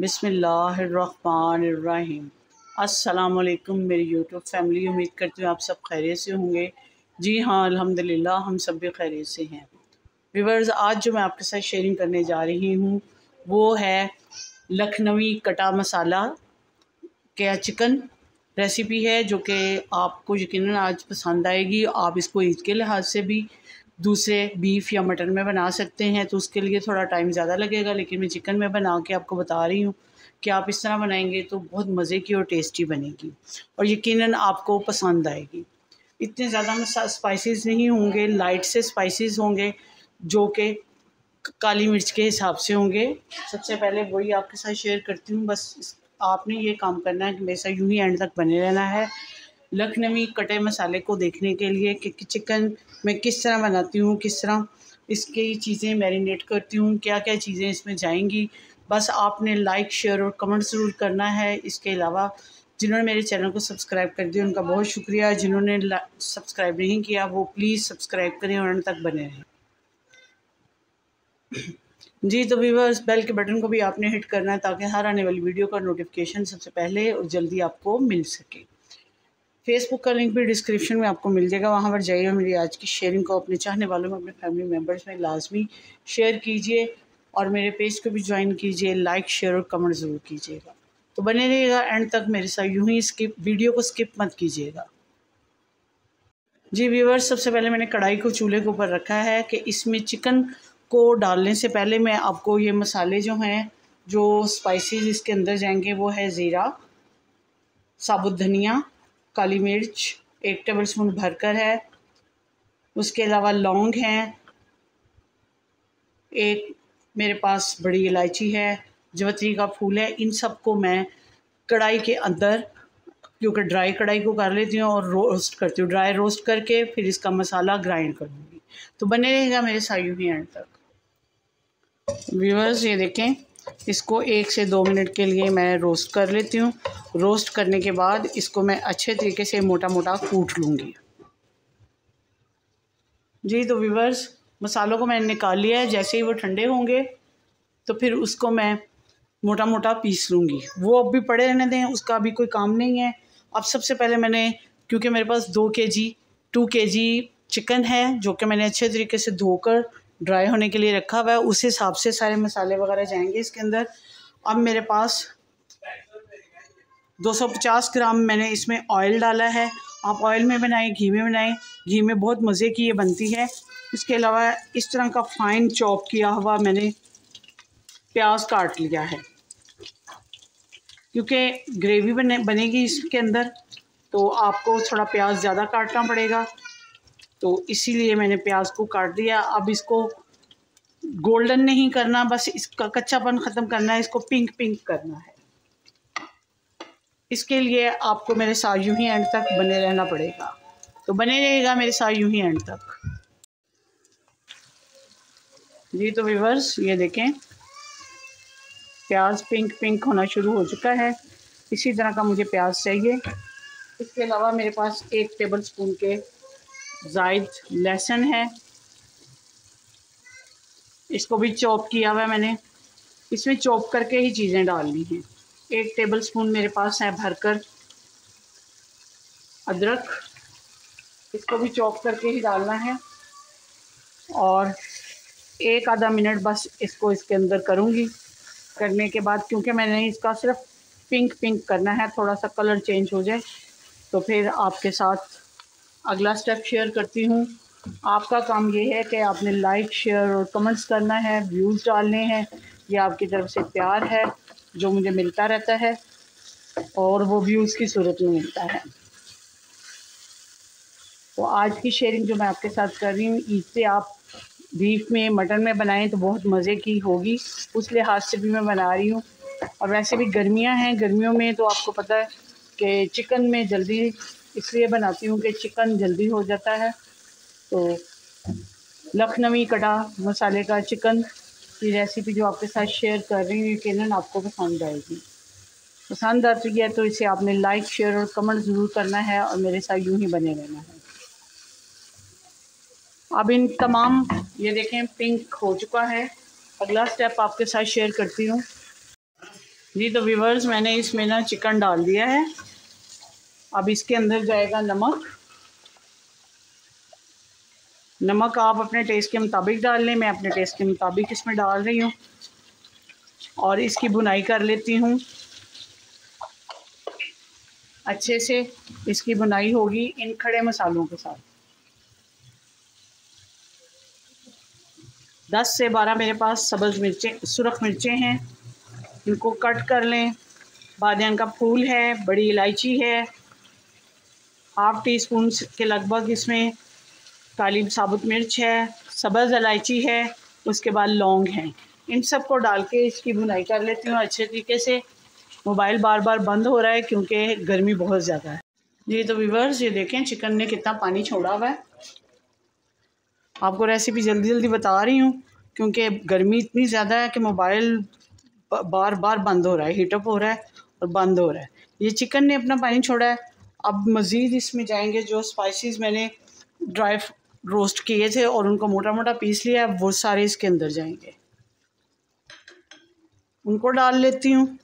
बिस्मिल्लाहिर्रहमानिर्रहीम। अस्सलामुअलैकुम मेरी यूट्यूब फैमिली, उम्मीद करती हूँ आप सब खैरियत से होंगे। जी हाँ, अल्हम्दुलिल्लाह हम सब भी खैरियत से हैं। व्यूअर्स, आज जो मैं आपके साथ शेयरिंग करने जा रही हूँ वो है लखनवी कटा मसाला क्या चिकन रेसिपी है, जो कि आपको यकीनन आज पसंद आएगी। आप इसको ईद के लिहाज से भी दूसरे बीफ या मटन में बना सकते हैं, तो उसके लिए थोड़ा टाइम ज़्यादा लगेगा, लेकिन मैं चिकन में बना के आपको बता रही हूँ कि आप इस तरह बनाएंगे तो बहुत मज़े की और टेस्टी बनेगी और यकीनन आपको पसंद आएगी। इतने ज़्यादा स्पाइसेस नहीं होंगे, लाइट से स्पाइसेस होंगे जो कि काली मिर्च के हिसाब से होंगे। सबसे पहले वही आपके साथ शेयर करती हूँ। बस आपने ये काम करना है कि मेरे साथ यूँ ही एंड तक बने रहना है लखनवी कटे मसाले को देखने के लिए कि चिकन मैं किस तरह बनाती हूँ, किस तरह इसकी चीज़ें मैरिनेट करती हूँ, क्या क्या चीज़ें इसमें जाएंगी। बस आपने लाइक, शेयर और कमेंट ज़रूर करना है। इसके अलावा जिन्होंने मेरे चैनल को सब्सक्राइब कर दिया उनका बहुत शुक्रिया। जिन्होंने सब्सक्राइब नहीं किया वो प्लीज़ सब्सक्राइब करें और अंत तक बने रहें। जी तो व्यूअर्स, बेल के बटन को भी आपने हिट करना है ताकि हर आने वाली वीडियो का नोटिफिकेशन सबसे पहले और जल्दी आपको मिल सके। फेसबुक का लिंक भी डिस्क्रिप्शन में आपको मिल जाएगा, वहाँ पर जाइए। मेरी आज की शेयरिंग को अपने चाहने वालों में, अपने फैमिली मेम्बर्स में लाजमी शेयर कीजिए और मेरे पेज को भी ज्वाइन कीजिए। लाइक, शेयर और कमेंट ज़रूर कीजिएगा। तो बने रहिएगा एंड तक मेरे साथ, यूँ ही वीडियो को स्किप मत कीजिएगा। जी व्यूअर्स, सबसे पहले मैंने कढ़ाई को चूल्हे के ऊपर रखा है कि इसमें चिकन को डालने से पहले मैं आपको ये मसाले जो हैं, जो स्पाइसेस इसके अंदर जाएंगे वो है ज़ीरा, साबुत धनिया, काली मिर्च 1 टेबलस्पून भरकर है। उसके अलावा लौंग हैं, एक मेरे पास बड़ी इलायची है, जवत्री का फूल है। इन सब को मैं कढ़ाई के अंदर, क्योंकि ड्राई कढ़ाई को कर लेती हूँ और रोस्ट करती हूँ, ड्राई रोस्ट करके फिर इसका मसाला ग्राइंड कर दूँगी। तो बने रहेगा मेरे साथ यूँ ही एंड तक। व्यूअर्स, ये देखें, इसको 1 से 2 मिनट के लिए मैं रोस्ट कर लेती हूँ। रोस्ट करने के बाद इसको मैं अच्छे तरीके से मोटा मोटा कूट लूँगी। जी तो व्यूअर्स, मसालों को मैंने निकाल लिया है। जैसे ही वो ठंडे होंगे तो फिर उसको मैं मोटा मोटा पीस लूँगी। वो अब भी पड़े रहने दें, उसका अभी कोई काम नहीं है। अब सबसे पहले मैंने, क्योंकि मेरे पास 2 केजी चिकन है जो कि मैंने अच्छे तरीके से धोकर ड्राई होने के लिए रखा हुआ है, उस हिसाब से सारे मसाले वगैरह जाएंगे इसके अंदर। अब मेरे पास 250 ग्राम मैंने इसमें ऑयल डाला है। आप ऑयल में बनाएं, घी में बनाएं, घी में बहुत मज़े की ये बनती है। इसके अलावा इस तरह का फाइन चॉप किया हुआ मैंने प्याज काट लिया है, क्योंकि ग्रेवी बनेगी इसके अंदर, तो आपको थोड़ा प्याज ज़्यादा काटना पड़ेगा, तो इसीलिए मैंने प्याज को काट दिया। अब इसको गोल्डन नहीं करना, बस इसका कच्चापन ख़त्म करना है, इसको पिंक पिंक करना है। इसके लिए आपको मेरे साथ यूँ ही एंड तक बने रहना पड़ेगा। तो बने रहेगा मेरे साथ यूँ ही एंड तक। जी तो व्यूअर्स, ये देखें, प्याज पिंक पिंक होना शुरू हो चुका है। इसी तरह का मुझे प्याज चाहिए। इसके अलावा मेरे पास 1 टेबलस्पून के ज़ायद लहसुन है, इसको भी चॉप किया हुआ है मैंने। इसमें चॉप करके ही चीज़ें डालनी हैं। 1 टेबलस्पून मेरे पास है भरकर अदरक, इसको भी चॉप करके ही डालना है। और 1 आधा मिनट बस इसको इसके अंदर करूँगी। करने के बाद, क्योंकि मैंने इसका सिर्फ पिंक पिंक करना है, थोड़ा सा कलर चेंज हो जाए, तो फिर आपके साथ अगला स्टेप शेयर करती हूँ। आपका काम ये है कि आपने लाइक, शेयर और कमेंट्स करना है, व्यूज़ डालने हैं। ये आपकी तरफ से प्यार है जो मुझे मिलता रहता है और वो व्यूज़ की सूरत में मिलता है। तो आज की शेयरिंग जो मैं आपके साथ कर रही हूँ, इससे आप बीफ में, मटन में बनाएं तो बहुत मज़े की होगी, उस लिहाज से भी मैं बना रही हूँ। और वैसे भी गर्मियाँ हैं, गर्मियों में तो आपको पता है कि चिकन में जल्दी इसलिए बनाती हूँ कि चिकन जल्दी हो जाता है। तो लखनवी कटा मसाले का चिकन की रेसिपी जो आपके साथ शेयर कर रही हूँ, यकीनन आपको पसंद आएगी। पसंद आती है तो इसे आपने लाइक, शेयर और कमेंट ज़रूर करना है और मेरे साथ यूँ ही बने रहना है। अब इन तमाम, ये देखें, पिंक हो चुका है। अगला स्टेप आपके साथ शेयर करती हूँ। जी तो व्यूअर्स, मैंने इसमें ना चिकन डाल दिया है। अब इसके अंदर जाएगा नमक। नमक आप अपने टेस्ट के मुताबिक डाल लें, मैं अपने टेस्ट के मुताबिक इसमें डाल रही हूँ और इसकी भुनाई कर लेती हूँ अच्छे से। इसकी भुनाई होगी इन खड़े मसालों के साथ। 10 से 12 मेरे पास सब्ज़ मिर्चें, सुरख मिर्चें हैं, इनको कट कर लें। बादियान का फूल है, बड़ी इलायची है, हाफ़ टी स्पून के लगभग इसमें काली साबुत मिर्च है, सब्ज़ इलायची है, उसके बाद लौंग हैं। इन सब को डाल के इसकी भुनाई कर लेती हूँ अच्छे तरीके से। मोबाइल बार बार बंद हो रहा है क्योंकि गर्मी बहुत ज़्यादा है। जी तो व्यूअर्स, ये देखें चिकन ने कितना पानी छोड़ा हुआ है। आपको रेसिपी जल्दी जल्दी बता रही हूँ क्योंकि गर्मी इतनी ज़्यादा है कि मोबाइल बार बार बंद हो रहा है, हीटअप हो रहा है और बंद हो रहा है। ये चिकन ने अपना पानी छोड़ा है। अब मज़ीद इसमें जाएंगे जो स्पाइसेस मैंने ड्राई रोस्ट किए थे और उनको मोटा मोटा पीस लिया है, वो सारे इसके अंदर जाएंगे। उनको डाल लेती हूँ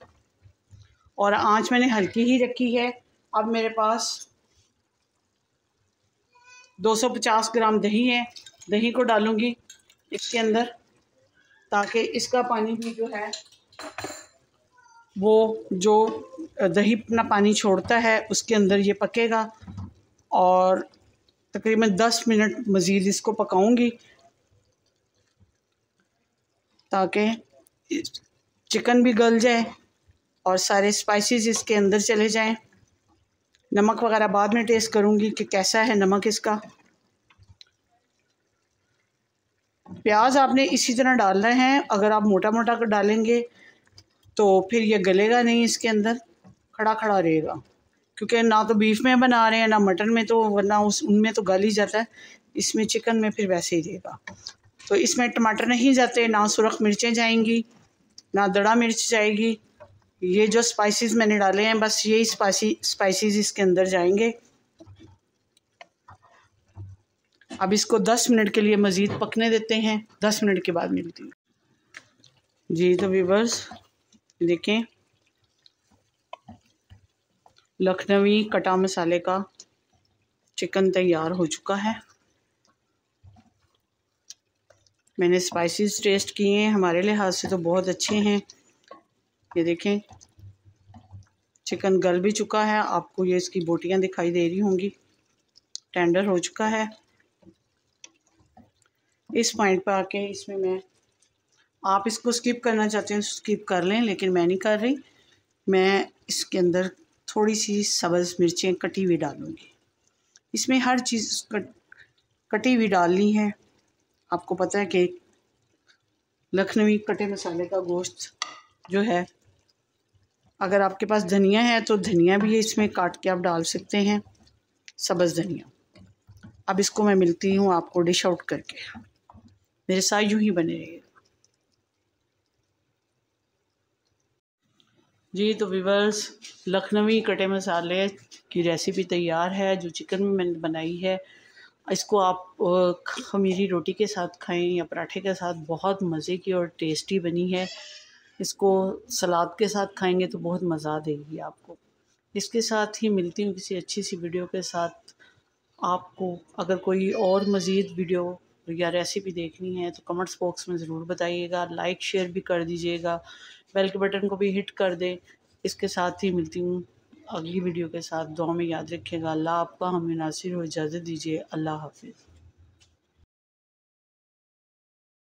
और आंच मैंने हल्की ही रखी है। अब मेरे पास 250 ग्राम दही है, दही को डालूँगी इसके अंदर ताकि इसका पानी भी जो है वो जो दही अपना पानी छोड़ता है उसके अंदर ये पकेगा और तकरीबन 10 मिनट मज़ीद इसको पकाऊंगी ताकि चिकन भी गल जाए और सारे स्पाइसेस इसके अंदर चले जाएं। नमक वगैरह बाद में टेस्ट करूंगी कि कैसा है नमक इसका। प्याज आपने इसी तरह डालना है, अगर आप मोटा मोटा कर डालेंगे तो फिर ये गलेगा नहीं, इसके अंदर खड़ा खड़ा रहेगा क्योंकि ना तो बीफ में बना रहे हैं ना मटन में, तो वरना उनमें तो गल ही जाता है, इसमें चिकन में फिर वैसे ही रहेगा। तो इसमें टमाटर नहीं जाते, ना सुरख मिर्चें जाएंगी, ना दड़ा मिर्च जाएगी। ये जो स्पाइसेस मैंने डाले हैं बस यही स्पाइसेस इसके अंदर जाएंगे। अब इसको 10 मिनट के लिए मज़ीद पकने देते हैं, 10 मिनट के बाद मिलती हूँ। जी तो व्यूअर्स देखें, लखनवी कटा मसाले का चिकन तैयार हो चुका है। मैंने स्पाइसेस टेस्ट किए हैं, हमारे लिहाज से तो बहुत अच्छे हैं। ये देखें चिकन गल भी चुका है, आपको ये इसकी बोटियां दिखाई दे रही होंगी, टेंडर हो चुका है। इस पॉइंट पर आके इसमें मैं, आप इसको स्किप करना चाहते हैं स्किप कर लें, लेकिन मैं नहीं कर रही। मैं इसके अंदर थोड़ी सी सब्ज़ मिर्चें कटी हुई डालूँगी। इसमें हर चीज़ कटी हुई डालनी है। आपको पता है कि लखनवी कटे मसाले का गोश्त जो है, अगर आपके पास धनिया है तो धनिया भी इसमें काट के आप डाल सकते हैं, सब्ज़ धनिया। अब इसको मैं मिलती हूँ आपको डिश आउट करके, मेरे साथ यूँ ही बने रहिए। जी तो व्यूअर्स, लखनवी कटे मसाले की रेसिपी तैयार है जो चिकन में मैंने बनाई है। इसको आप खमीरी रोटी के साथ खाएं या पराठे के साथ, बहुत मज़े की और टेस्टी बनी है। इसको सलाद के साथ खाएंगे तो बहुत मज़ा देगी आपको। इसके साथ ही मिलती हूँ किसी अच्छी सी वीडियो के साथ। आपको अगर कोई और मज़ीद वीडियो या रेसिपी देखनी है तो कमेंट्स बॉक्स में ज़रूर बताइएगा, लाइक शेयर भी कर दीजिएगा, बेल के बटन को भी हिट कर दें। इसके साथ ही मिलती हूँ अगली वीडियो के साथ। दुआ में याद रखिएगा। अल्लाह आपका हमें नासिर हो, इजाज़त दीजिए। अल्लाह हाफिज़।